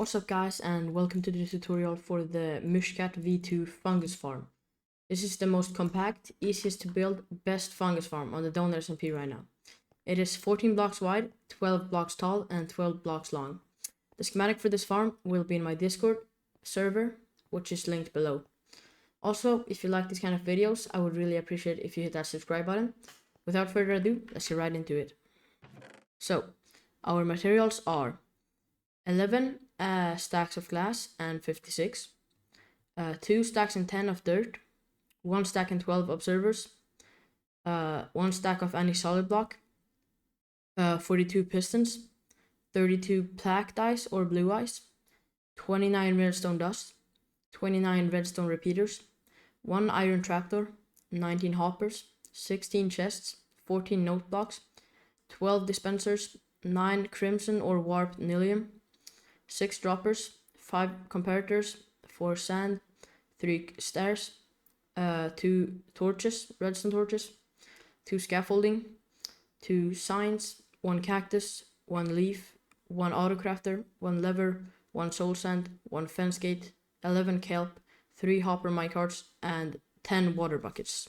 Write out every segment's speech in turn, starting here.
What's up guys, and welcome to the tutorial for the MyshCat V2 fungus farm. This is the most compact, easiest to build, best fungus farm on the DonutSMP right now. It is 14 blocks wide, 12 blocks tall, and 12 blocks long. The schematic for this farm will be in my Discord server, which is linked below. Also, if you like these kind of videos, I would really appreciate if you hit that subscribe button. Without further ado, let's get right into it. So, our materials are 11 stacks of glass and 56, 2 stacks and 10 of dirt, 1 stack and 12 observers, 1 stack of any solid block, 42 pistons, 32 black dice or blue ice, 29 redstone dust, 29 redstone repeaters, 1 iron trapdoor, 19 hoppers, 16 chests, 14 note blocks, 12 dispensers, 9 crimson or warped nyllium, 6 droppers, 5 comparators, 4 sand, 3 stairs, 2 torches, redstone torches, 2 scaffolding, 2 signs, 1 cactus, 1 leaf, 1 autocrafter, 1 lever, 1 soul sand, 1 fence gate, 11 kelp, 3 hopper minecarts, and 10 water buckets.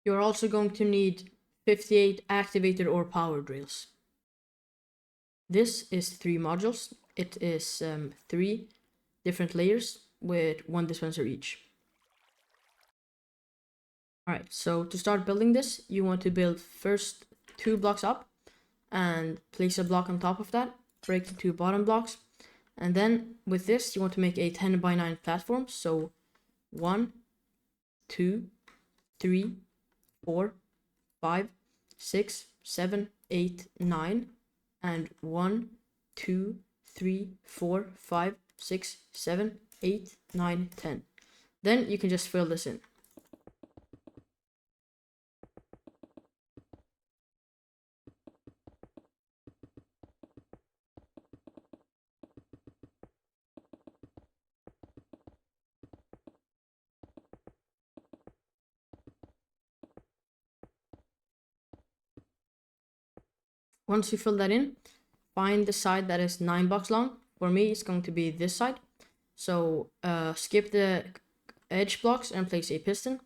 You're also going to need 58 activated or power drills. This is 3 modules. It is 3 different layers with 1 dispenser each. Alright, so to start building this, you want to build first 2 blocks up and place a block on top of that, break the 2 bottom blocks, and then with this you want to make a 10 by 9 platform. So 1, 2, 3, 4, 5, 6, 7, 8, 9, and 1, 2, 3, 4, 5, 6, 7, 8, 9, 10. Then you can just fill this in. Once you fill that in, find the side that is 9 blocks long. For me, it's going to be this side. So skip the edge blocks and place a piston,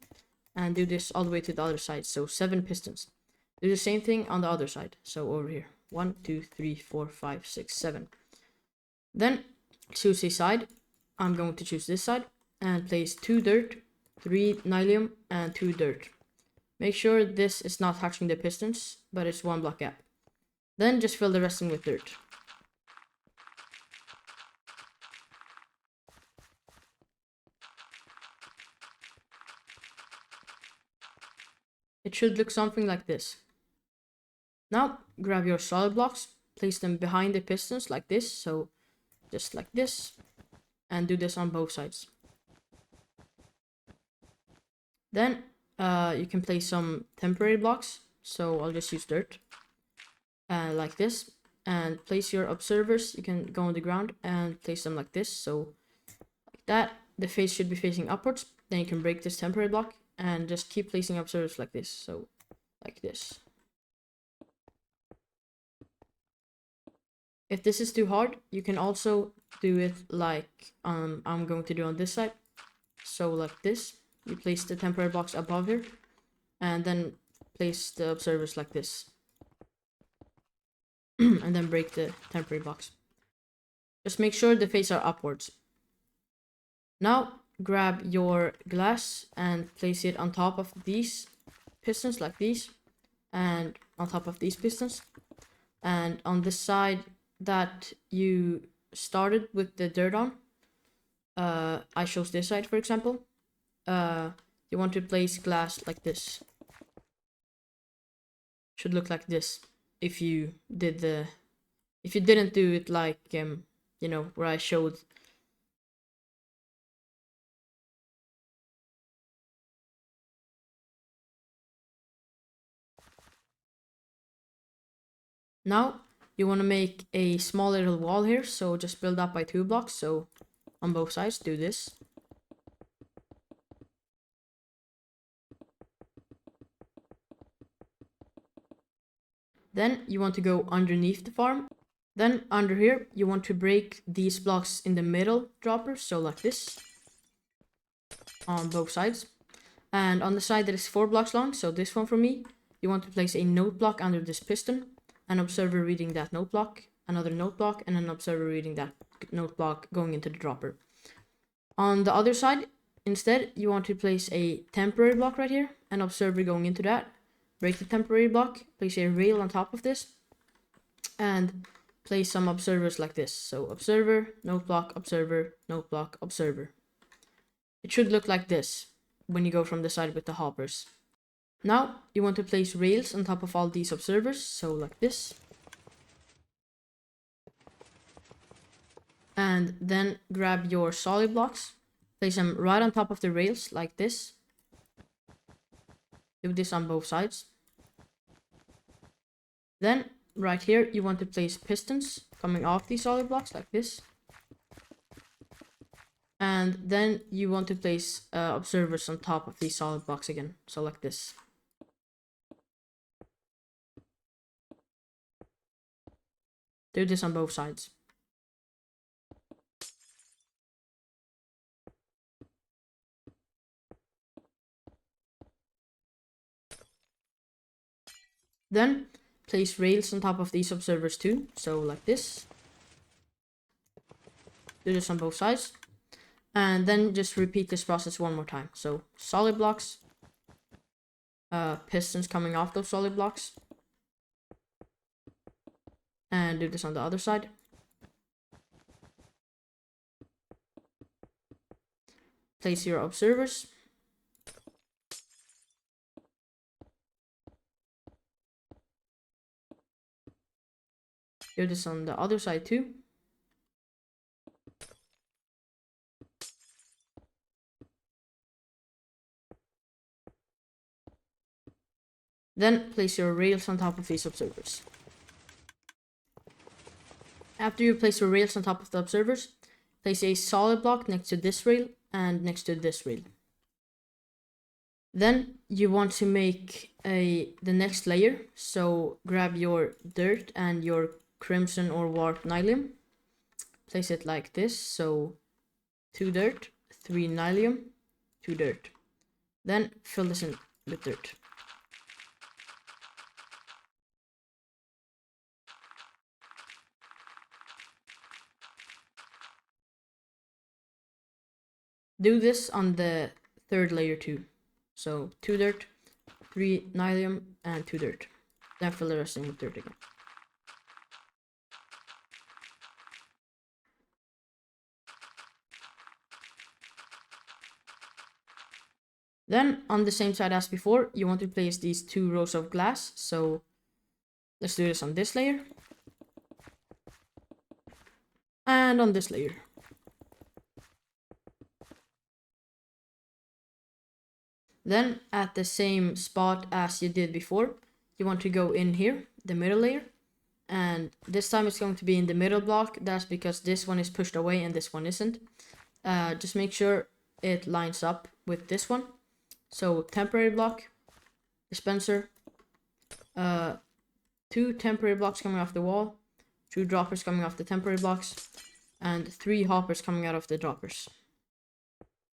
and do this all the way to the other side. So 7 pistons. Do the same thing on the other side. So over here, 1, 2, 3, 4, 5, 6, 7. Then choose a side. I'm going to choose this side and place 2 dirt, 3 nyllium, and 2 dirt. Make sure this is not touching the pistons, but it's 1 block gap. Then just fill the rest in with dirt. It should look something like this. Now grab your solid blocks, place them behind the pistons like this, so just like this, and do this on both sides. Then you can place some temporary blocks, so I'll just use dirt, like this, and place your observers. You can go on the ground and place them like this, so like that. The face should be facing upwards. Then you can break this temporary block and just keep placing observers like this, so like this. If this is too hard, you can also do it like I'm going to do on this side. So like this, you place the temporary blocks above here, and then place the observers like this. And then break the temporary blocks. Just make sure the face are upwards. Now grab your glass and place it on top of these pistons like these, and on top of these pistons, and on the side that you started with the dirt on, I chose this side for example, you want to place glass like this. Should look like this if you didn't do it like you know, where I showed. Now you want to make a small little wall here, so just build up by 2 blocks. So on both sides, do this. Then you want to go underneath the farm. Then under here, you want to break these blocks in the middle droppers, so like this, on both sides. And on the side that is 4 blocks long, so this one for me, you want to place a note block under this piston, an observer reading that note block, another note block, and an observer reading that note block going into the dropper. On the other side, instead, you want to place a temporary block right here, an observer going into that, break the temporary block, place a rail on top of this, and place some observers like this. So observer, note block, observer, note block, observer. It should look like this when you go from the side with the hoppers. Now you want to place rails on top of all these observers, so like this. And then grab your solid blocks, place them right on top of the rails like this. Do this on both sides. Then right here you want to place pistons coming off these solid blocks like this. And then you want to place observers on top of these solid blocks again, so like this. Do this on both sides. Then place rails on top of these observers too, so like this. Do this on both sides. And then just repeat this process one more time. So solid blocks, pistons coming off those solid blocks. And do this on the other side. Place your observers. Do this on the other side too. Then place your rails on top of these observers. After you place your rails on top of the observers, place a solid block next to this rail and next to this rail. Then you want to make the next layer, so grab your dirt and your crimson or warped nylium. Place it like this, so 2 dirt, 3 nylium, 2 dirt. Then fill this in with dirt. Do this on the third layer too. So 2 dirt, 3 nylium, and 2 dirt. Then fill the rest in with dirt again. Then on the same side as before, you want to place these 2 rows of glass. So let's do this on this layer. And on this layer. Then at the same spot as you did before, you want to go in here, the middle layer. And this time it's going to be in the middle block. That's because this one is pushed away and this one isn't. Just make sure it lines up with this one. So temporary block, dispenser, 2 temporary blocks coming off the wall, 2 droppers coming off the temporary blocks, and 3 hoppers coming out of the droppers.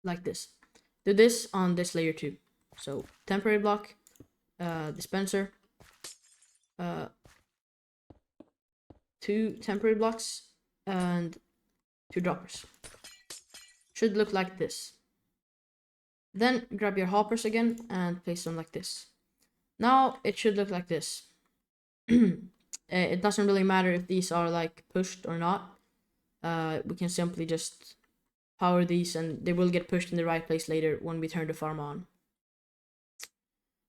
Like this. Do this on this layer too. So temporary block, dispenser, 2 temporary blocks, and 2 droppers. Should look like this. Then grab your hoppers again and place them like this. Now it should look like this. It doesn't really matter if these are like pushed or not. We can simply just power these and they will get pushed in the right place later when we turn the farm on.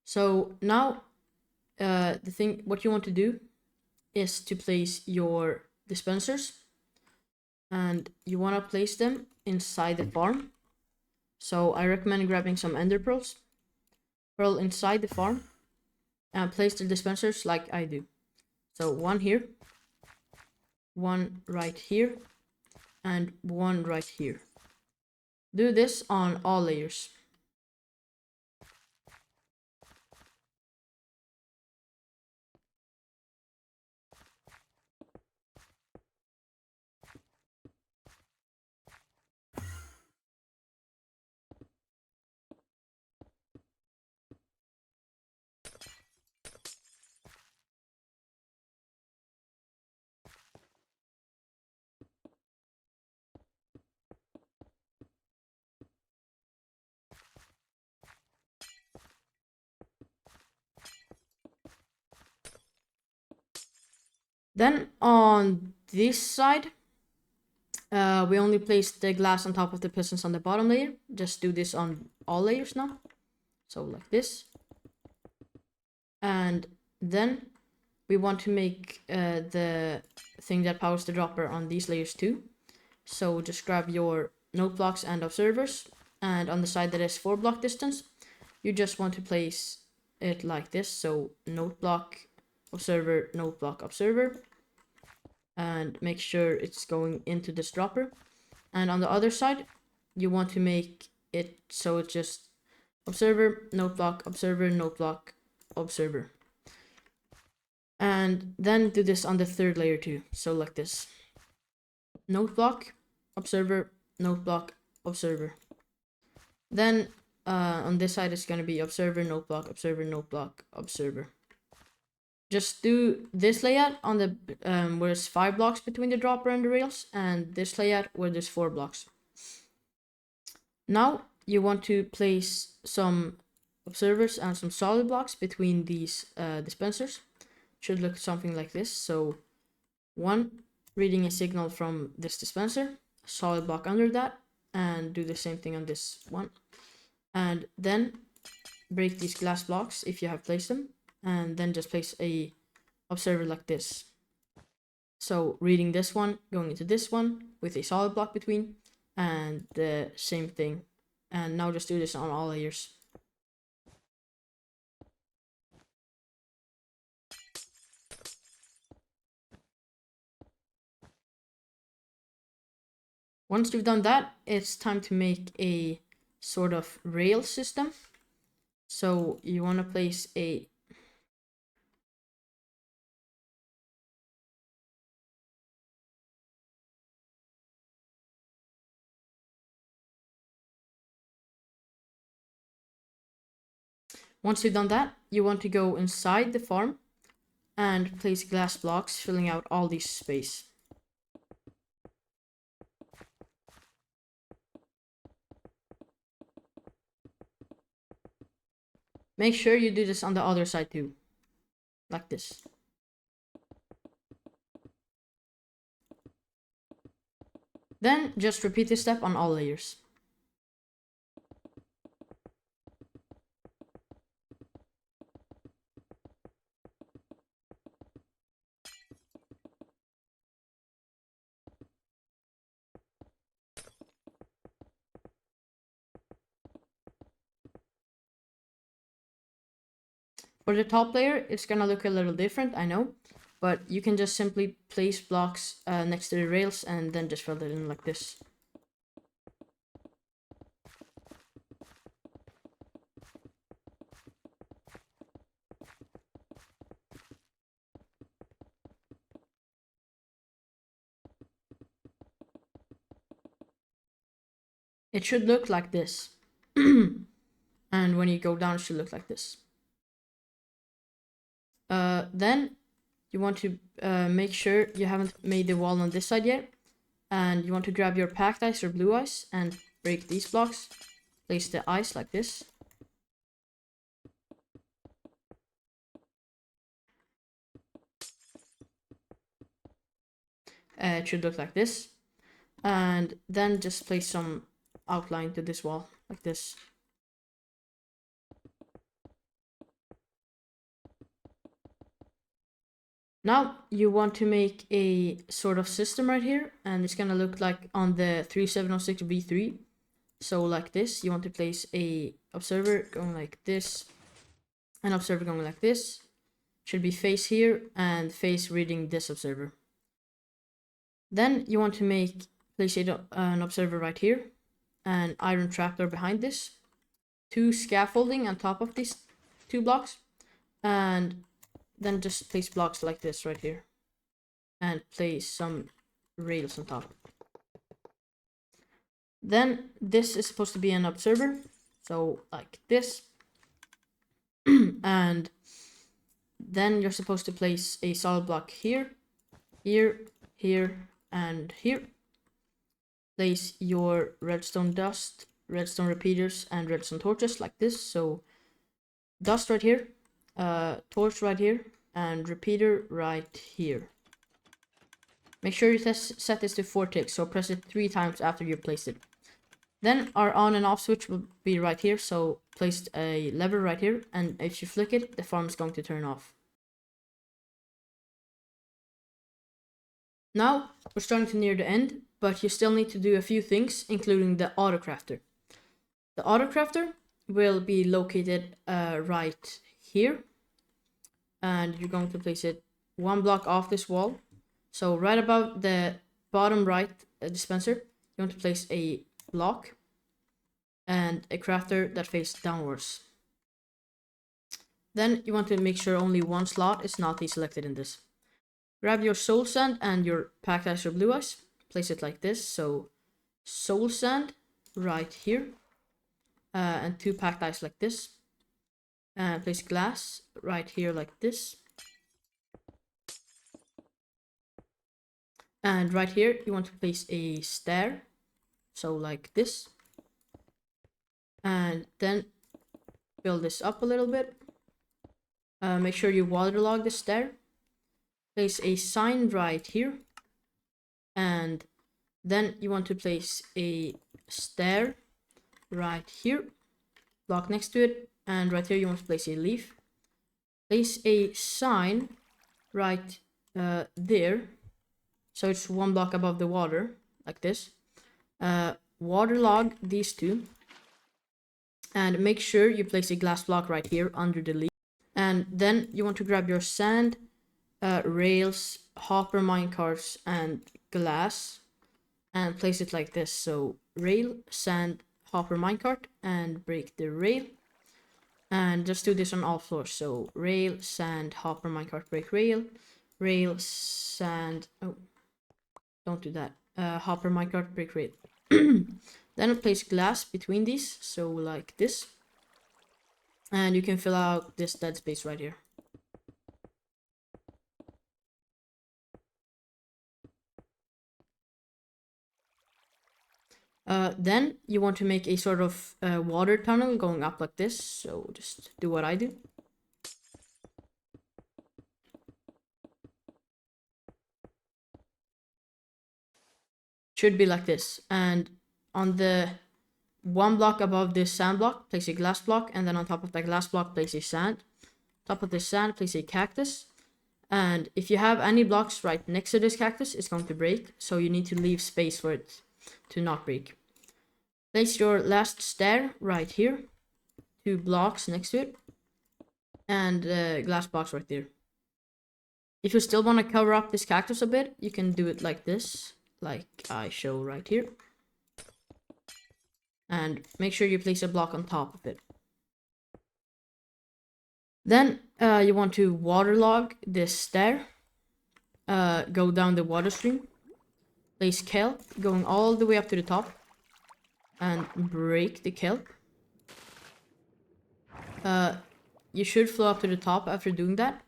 So now what you want to do is to place your dispensers, and you want to place them inside the farm. So I recommend grabbing some ender pearls, pearl inside the farm, and place the dispensers like I do. So 1 here, 1 right here, and 1 right here. Do this on all layers. Then on this side, we only place the glass on top of the pistons on the bottom layer. Just do this on all layers now. So like this. And then we want to make the thing that powers the dropper on these layers too. So just grab your note blocks and observers, and on the side that is 4 block distance, you just want to place it like this. So note block, observer, note block, observer, and make sure it's going into this dropper. And on the other side, you want to make it so it's just observer, note block, observer, note block, observer. And then do this on the third layer too. So like this. Note block, observer, note block, observer. Then on this side it's going to be observer, note block, observer, note block, observer. Just do this layout on the where there's 5 blocks between the dropper and the rails, and this layout where there's 4 blocks. Now you want to place some observers and some solid blocks between these dispensers. Should look something like this. So one reading a signal from this dispenser, a solid block under that, and do the same thing on this one. And then break these glass blocks if you have placed them, and then just place a observer like this. So reading this one, going into this one with a solid block between, and the same thing. And now just do this on all layers. Once you've done that, it's time to make a sort of rail system. So you want to place a Once you've done that, you want to go inside the farm and place glass blocks, filling out all this space. Make sure you do this on the other side too, like this. Then just repeat this step on all layers. For the top layer, it's gonna look a little different, I know, but you can just simply place blocks next to the rails and then just fill it in like this. It should look like this. And when you go down, it should look like this. Then you want to make sure you haven't made the wall on this side yet. And you want to grab your packed ice or blue ice and break these blocks. Place the ice like this. It should look like this. And then just place some outline to this wall like this. Now you want to make a sort of system right here, and it's gonna look like on the 3706V3. So like this, you want to place a observer going like this, an observer going like this. Should be face here and face reading this observer. Then you want to place an observer right here, an iron trapdoor behind this, 2 scaffolding on top of these 2 blocks, and then just place blocks like this right here and place some rails on top. Then this is supposed to be an observer, so like this. And then you're supposed to place a solid block here, here, here, and here. Place your redstone dust, redstone repeaters, and redstone torches like this. So dust right here, torch right here, and repeater right here. Make sure you set this to 4 ticks, so press it 3 times after you place it. Then our on and off switch will be right here, so place a lever right here, and if you flick it, the farm is going to turn off. Now, we're starting to near the end, but you still need to do a few things, including the Autocrafter. The Autocrafter will be located right here, and you're going to place it 1 block off this wall. So right above the bottom right dispenser, you want to place a block and a crafter that faces downwards. Then you want to make sure only one slot is not deselected in this. Grab your soul sand and your packed ice or blue ice. Place it like this. So soul sand right here. And 2 packed ice like this. And place glass right here like this. And right here you want to place a stair. So like this. And then build this up a little bit. Make sure you waterlog the stair. Place a sign right here. And then you want to place a stair right here. Block next to it. And right here you want to place a leaf. Place a sign right there. So it's 1 block above the water. Like this. Waterlog these 2. And make sure you place a glass block right here under the leaf. And then you want to grab your sand, rails, hopper minecarts, and glass. And place it like this. So rail, sand, hopper minecart, and break the rail. And just do this on all floors. So rail, sand, hopper minecart, break rail. Rail, sand, oh, don't do that. Hopper minecart, break rail. Then place glass between these, so like this. And you can fill out this dead space right here. Then you want to make a sort of water tunnel going up like this, so just do what I do. Should be like this, and on the 1 block above this sand block, place a glass block, and then on top of that glass block, place a sand. Top of this sand, place a cactus. And if you have any blocks right next to this cactus, it's going to break, so you need to leave space for it to not break. Place your last stair right here, 2 blocks next to it, and glass box right there. If you still want to cover up this cactus a bit, you can do it like this, like I show right here. And make sure you place a block on top of it. Then you want to waterlog this stair. Go down the water stream. Place kelp going all the way up to the top. And break the kelp. You should flow up to the top after doing that.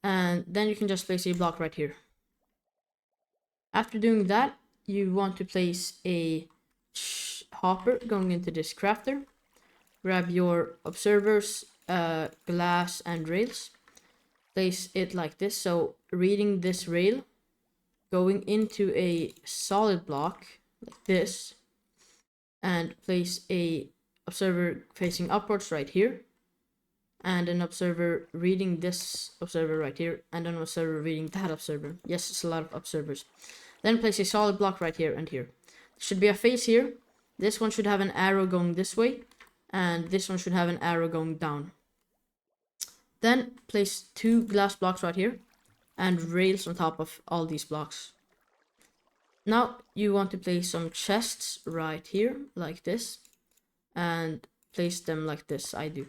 And then you can just place a block right here. After doing that, you want to place a hopper going into this crafter. Grab your observers, glass, and rails. Place it like this. So reading this rail, going into a solid block like this, and place a observer facing upwards right here, and an observer reading this observer right here, and an observer reading that observer. Yes, it's a lot of observers. Then place a solid block right here and here. There should be a face here. This one should have an arrow going this way, and this one should have an arrow going down. Then place 2 glass blocks right here, and rails on top of all these blocks. Now you want to place some chests right here, like this, and place them like this, I do.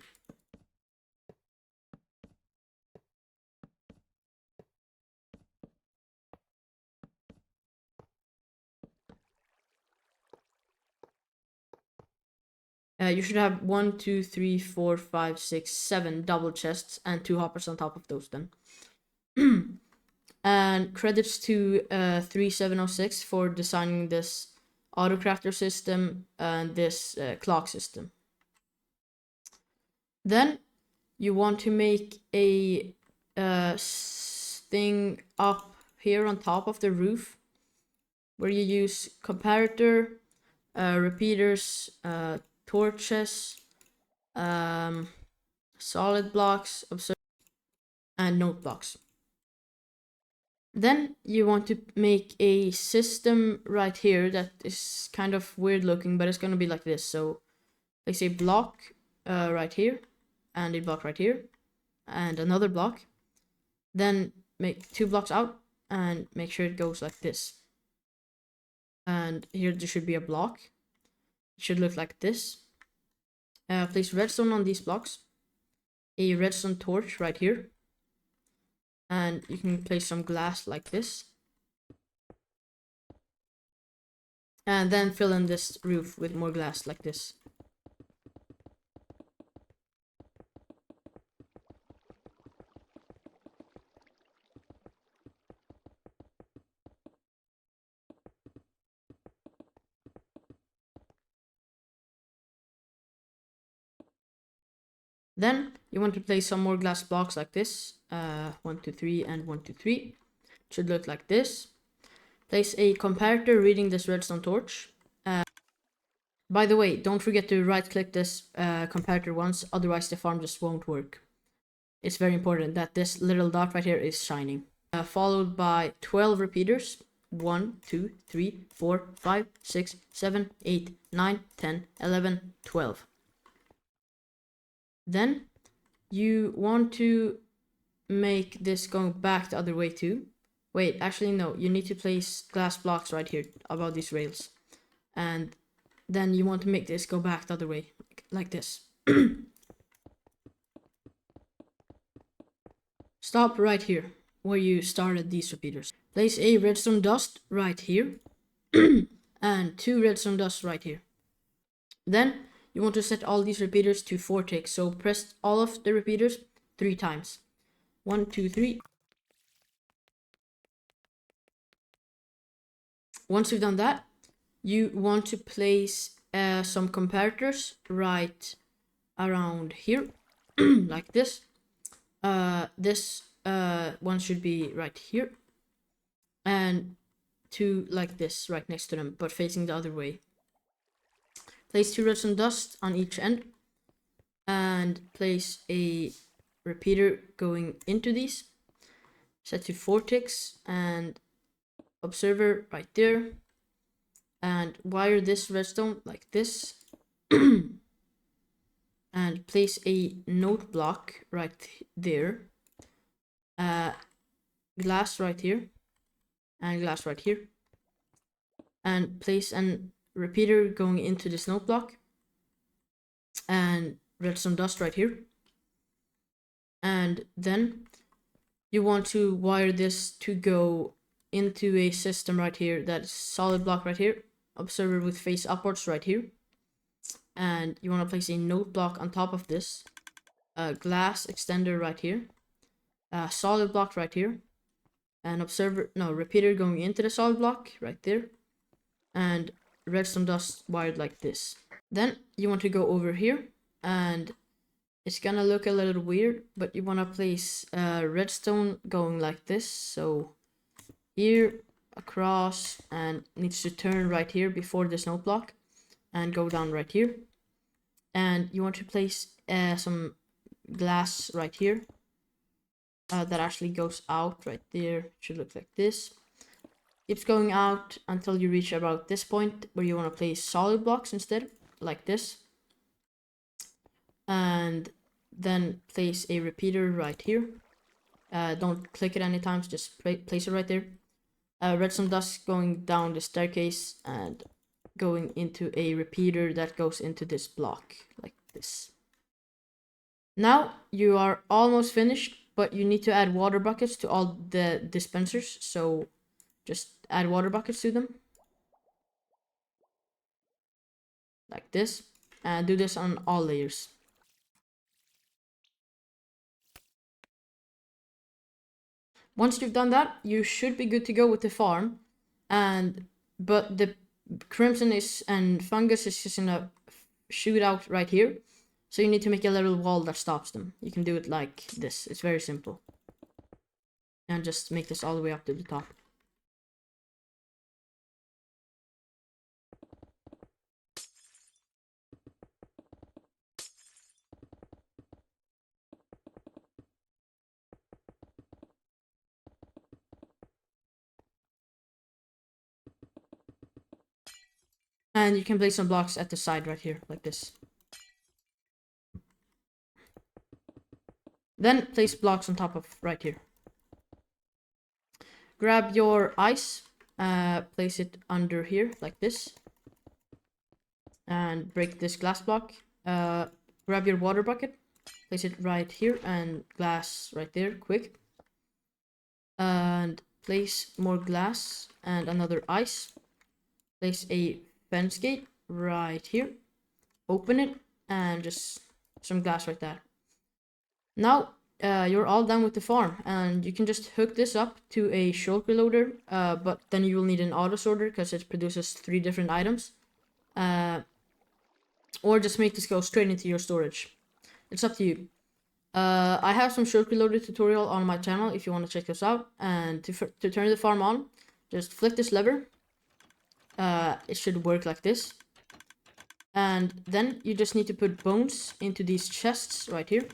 You should have 1, 2, 3, 4, 5, 6, 7 double chests and 2 hoppers on top of those then. And credits to 3706 for designing this Autocrafter system and this clock system. Then you want to make a thing up here on top of the roof, where you use comparator, repeaters, torches, solid blocks, and note blocks. Then you want to make a system right here that is kind of weird looking, but it's going to be like this. So place a block right here, and a block right here, and another block. Then make 2 blocks out and make sure it goes like this. And here there should be a block. It should look like this. Place redstone on these blocks. A redstone torch right here. And you can place some glass like this. And then fill in this roof with more glass like this. Then you want to place some more glass blocks like this. 1, 2, 3, and 1, 2, 3. It should look like this. Place a comparator reading this redstone torch. By the way, don't forget to right click this comparator once, otherwise the farm just won't work. It's very important that this little dot right here is shining. Followed by 12 repeaters. 1, 2, 3, 4, 5, 6, 7, 8, 9, 10, 11, 12. Then you want to make this go back the other way too. Wait, actually no, you need to place glass blocks right here above these rails. And then you want to make this go back the other way, like this. Stop right here, where you started these repeaters. Place a redstone dust right here, and 2 redstone dust right here. Then you want to set all these repeaters to 4 ticks, so press all of the repeaters 3 times. 1, 2, 3. Once you've done that, you want to place some comparators right around here, like this. This one should be right here, and 2 like this right next to them, but facing the other way. Place 2 redstone dust on each end, and place a repeater going into these. Set to 4 ticks, and observer right there, and wire this redstone like this. And place a note block right there, glass right here, and glass right here, and place an repeater going into this note block, and redstone dust right here. And then you want to wire this to go into a system right here, that's solid block right here, observer with face upwards right here. And you want to place a note block on top of this, a glass extender right here, a solid block right here, and repeater going into the solid block right there, and redstone dust wired like this. Then you want to go over here, and it's gonna look a little weird, but you want to place redstone going like this, so here across, and needs to turn right here before this note block and go down right here. And you want to place some glass right here that actually goes out right there. It should look like this. Keeps going out until you reach about this point where you want to place solid blocks instead, like this. And then place a repeater right here. Don't click it any times, just place it right there. Redstone dust going down the staircase and going into a repeater that goes into this block like this. Now you are almost finished, but you need to add water buckets to all the dispensers, so just add water buckets to them like this, and do this on all layers. Once you've done that, you should be good to go with the farm, but the crimson and fungus is just gonna shoot out right here, so you need to make a little wall that stops them. You can do it like this. It's very simple. and just make this all the way up to the top. And you can place some blocks at the side right here, like this. Then place blocks on top of right here. Grab your ice, place it under here, like this. And break this glass block. Grab your water bucket, place it right here, and glass right there, quick. And place more glass and another ice. Place a fence gate right here. Open it, and just some glass right there. Now, you're all done with the farm, and you can just hook this up to a shulker loader, but then you will need an auto sorter because it produces 3 different items. Or just make this go straight into your storage. It's up to you. I have some shulker loader tutorial on my channel if you want to check this out. And to turn the farm on, just flick this lever. It should work like this. And then you just need to put bones into these chests right here.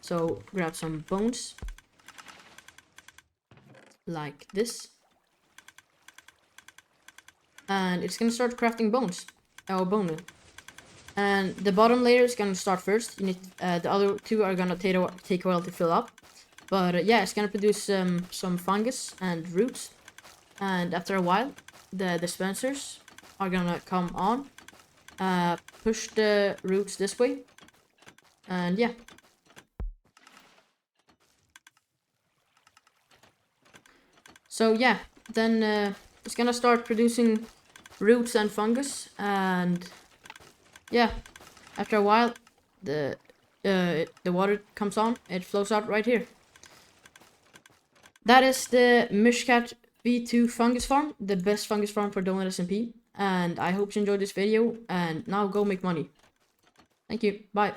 So grab some bones. Like this. And it's gonna start crafting bones. Or bone meal. And the bottom layer is gonna start first. You need the other 2 are gonna take a while to fill up. But yeah, it's gonna produce some fungus and roots. And after a while, the dispensers are gonna come on. Push the roots this way. And yeah. So yeah, then it's gonna start producing roots and fungus, and yeah, after a while, the water comes on. It flows out right here. That is the MyshCat V2 fungus farm, the best fungus farm for DonutSMP. And I hope you enjoyed this video. And now go make money. Thank you. Bye.